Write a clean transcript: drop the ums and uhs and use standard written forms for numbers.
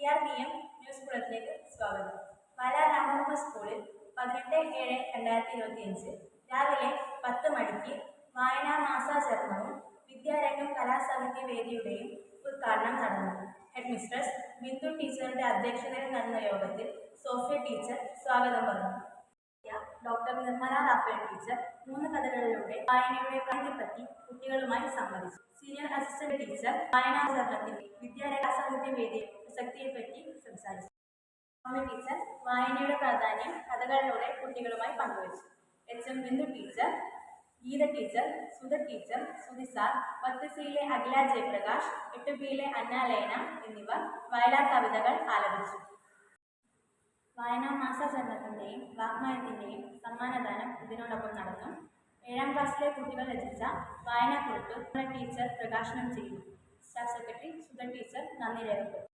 CRPM news ബുള്ളറ്റിലേക്ക് സ്വാഗതം. പാലാ രാമവർമ്മ സ്കൂളിൽ 18/7/2025 രാവിലെ 10 മണിക്ക് വായനാ മാസാചരണവും വിദ്യാരംഗം കലാസാഹിത്യ വേദിയുടെയും ഉദ്ഘാടനം നടന്നു. ഹെഡ് മിസ്ട്രസ് ബിന്ദു ടീച്ചറുടെ അധ്യക്ഷതയിൽ നടന്ന യോഗത്തിൽ സോഫിയ ടീച്ചർ സ്വാഗതം പറഞ്ഞു. ഡോക്ടർ നിർമ്മല റാഫേൽ ടീച്ചർ 3 കഥകളിലൂടെ വായനയുടെ പ്രാധാന്യത്തെപ്പറ്റി കുട്ടികളുമായി സംവദിച്ചു. സീനിയർ അസിസ്റ്റന്റ് ടീച്ചർ വായനാചരണത്തിൽ വിദ്യാരംഗ സാഹിത്യ വേദി പ്രസക്തിയെപ്പറ്റി സംസാരിച്ചു. ടീച്ചർ വായനയുടെ പ്രാധാന്യം കഥകളിലൂടെ കുട്ടികളുമായി പങ്കുവച്ചു. HM Bindu teacher, Geetha teacher, Sudha teacher, Sudhi sir, 10C-യിലെ അഖില ജയപ്രകാശ്, 8B-യിലെ അന്നാലേന എന്നിവർ വയലാർ കവിതകൾ ആലപിച്ചു. വായനാ മാസാചരണത്തിൻ്റെയും വാഗ്മയത്തിൻ്റെയും സമ്മാനദാനം ഇതിനോടൊപ്പം നടന്നു. 7ാം ക്ലാസ്സിലെ കുട്ടികൾ രചിച്ച വായനാക്കുറിപ്പ് ടീച്ചർ പ്രകാശനം ചെയ്തു. സ്റ്റാഫ് സെക്രട്ടറി സുധ ടീച്ചർ നന്ദി രേഖപ്പെടുത്തി.